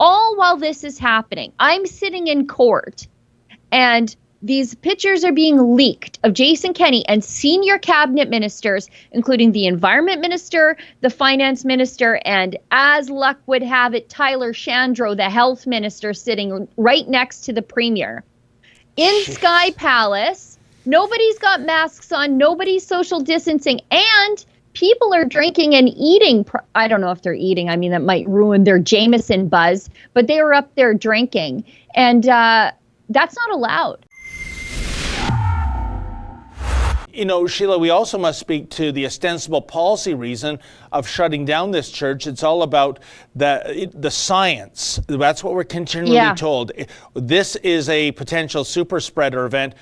all while this is happening, I'm sitting in court and these pictures are being leaked of Jason Kenney and senior cabinet ministers, including the environment minister, the finance minister, and as luck would have it, Tyler Shandro, the health minister, sitting right next to the premier in Sky Palace. Nobody's got masks on, nobody's social distancing, and people are drinking and eating. I don't know if they're eating. I mean, that might ruin their Jameson buzz, but they were up there drinking. And that's not allowed. You know, Sheila, we also must speak to the ostensible policy reason of shutting down this church. It's all about the science. That's what we're continually told. This is a potential super spreader event.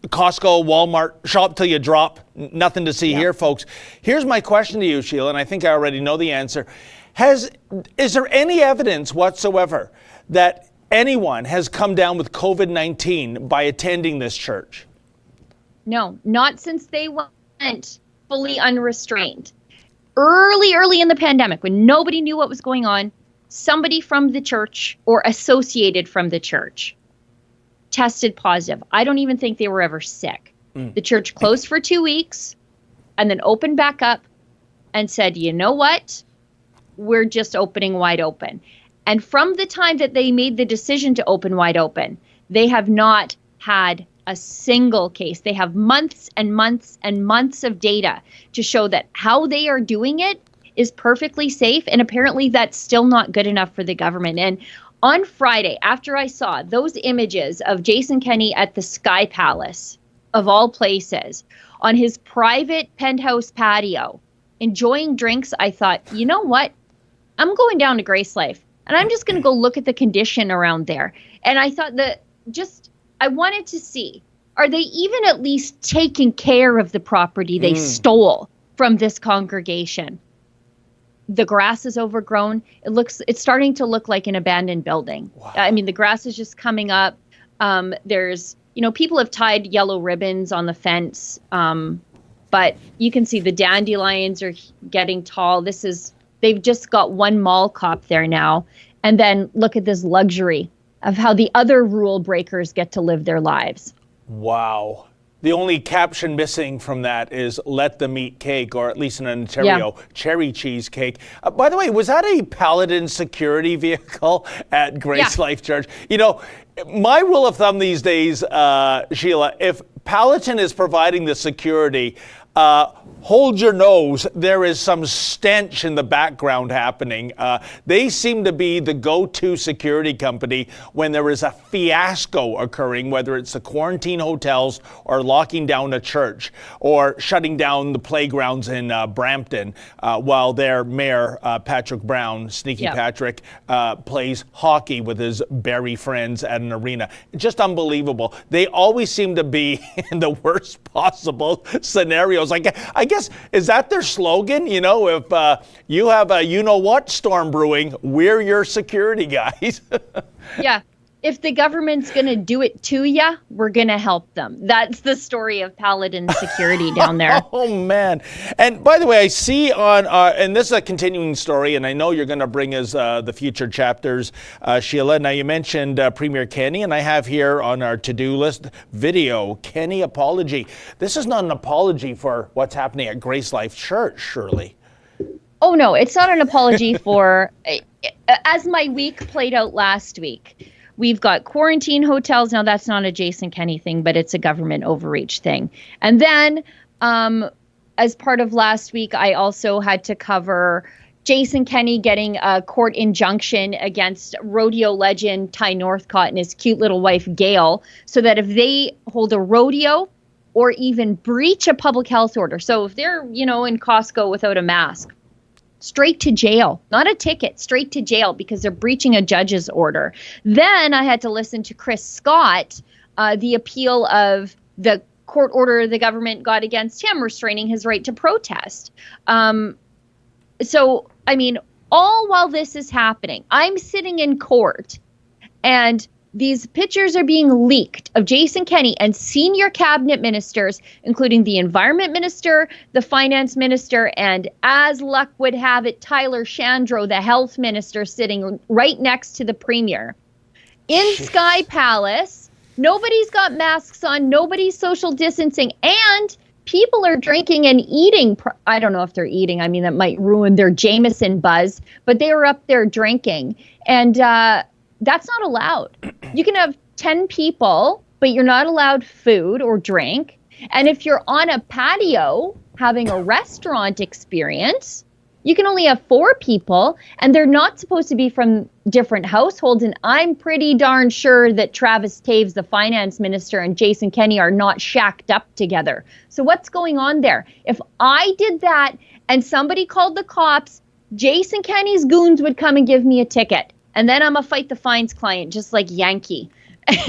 Costco, Walmart, shop till you drop. Nothing to see here, folks. Here's my question to you, Sheila, and I think I already know the answer. Is there any evidence whatsoever that anyone has come down with COVID-19 by attending this church? No, not since they went fully unrestrained. Early in the pandemic, when nobody knew what was going on, somebody from the church or associated from the church tested positive. I don't even think they were ever sick. The church closed for 2 weeks and then opened back up and said, you know what? We're just opening wide open. And from the time that they made the decision to open wide open, they have not had a single case. They have months and months and months of data to show that how they are doing it is perfectly safe. And apparently that's still not good enough for the government. And on Friday, after I saw those images of Jason Kenney at the Sky Palace, of all places, on his private penthouse patio, enjoying drinks, I thought, you know what? I'm going down to Grace Life and I'm just going to go look at the condition around there. And I thought that I wanted to see, are they even at least taking care of the property they stole from this congregation? The grass is overgrown. It's starting to look like an abandoned building. Wow. I mean, the grass is just coming up. There's, people have tied yellow ribbons on the fence. But you can see the dandelions are getting tall. They've just got one mall cop there now. And then look at this luxury of how the other rule breakers get to live their lives. Wow. The only caption missing from that is "let them eat cake," or at least in Ontario, cherry cheesecake. By the way, was that a Paladin security vehicle at Grace Life Church? My rule of thumb these days, Sheila, if Paladin is providing the security, hold your nose. There is some stench in the background happening. They seem to be the go-to security company when there is a fiasco occurring, whether it's the quarantine hotels or locking down a church or shutting down the playgrounds in Brampton while their mayor, Patrick Brown, Sneaky Patrick, plays hockey with his Barrie friends at an arena. Just unbelievable. They always seem to be in the worst possible scenarios. Like, I guess, is that their slogan? If you have a you-know-what storm brewing, we're your security guys. Yeah. If the government's going to do it to you, we're going to help them. That's the story of Paladin Security down there. Oh, man. And by the way, I see on, and this is a continuing story, and I know you're going to bring us the future chapters, Sheila. Now, you mentioned Premier Kenney, and I have here on our to-do list, video, Kenney apology. This is not an apology for what's happening at Grace Life Church, surely. Oh, no, it's not an apology for, as my week played out last week. We've got quarantine hotels. Now, that's not a Jason Kenney thing, but it's a government overreach thing. And then as part of last week, I also had to cover Jason Kenney getting a court injunction against rodeo legend Ty Northcott and his cute little wife, Gail, so that if they hold a rodeo or even breach a public health order, so if they're, in Costco without a mask, straight to jail, not a ticket, straight to jail because they're breaching a judge's order. Then I had to listen to Chris Scott, the appeal of the court order the government got against him, restraining his right to protest. So, I mean, all while this is happening, I'm sitting in court and these pictures are being leaked of Jason Kenney and senior cabinet ministers, including the environment minister, the finance minister, and as luck would have it, Tyler Shandro, the health minister, sitting right next to the premier. In Sky Palace, nobody's got masks on, nobody's social distancing, and people are drinking and eating. I don't know if they're eating. I mean, that might ruin their Jameson buzz, but they were up there drinking. And that's not allowed. You can have 10 people, but you're not allowed food or drink. And if you're on a patio having a restaurant experience, you can only have 4 people, and they're not supposed to be from different households. And I'm pretty darn sure that Travis Taves, the finance minister, and Jason Kenney are not shacked up together. So what's going on there? If I did that and somebody called the cops, Jason Kenney's goons would come and give me a ticket. And then I'm a fight the fines client, just like Yankee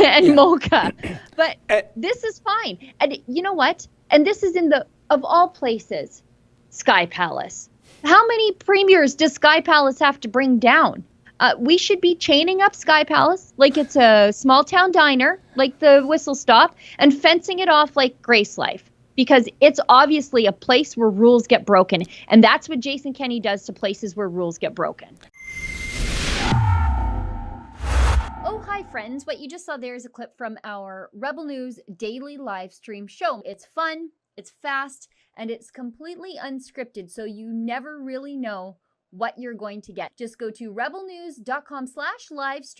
and Mocha. But this is fine. And you know what? And this is in the, of all places, Sky Palace. How many premiers does Sky Palace have to bring down? We should be chaining up Sky Palace like it's a small town diner, like the Whistle Stop, and fencing it off like Grace Life. Because it's obviously a place where rules get broken. And that's what Jason Kenney does to places where rules get broken. Oh, hi, friends. What you just saw there is a clip from our Rebel News daily live stream show. It's fun, it's fast, and it's completely unscripted, so you never really know what you're going to get. Just go to rebelnews.com/livestream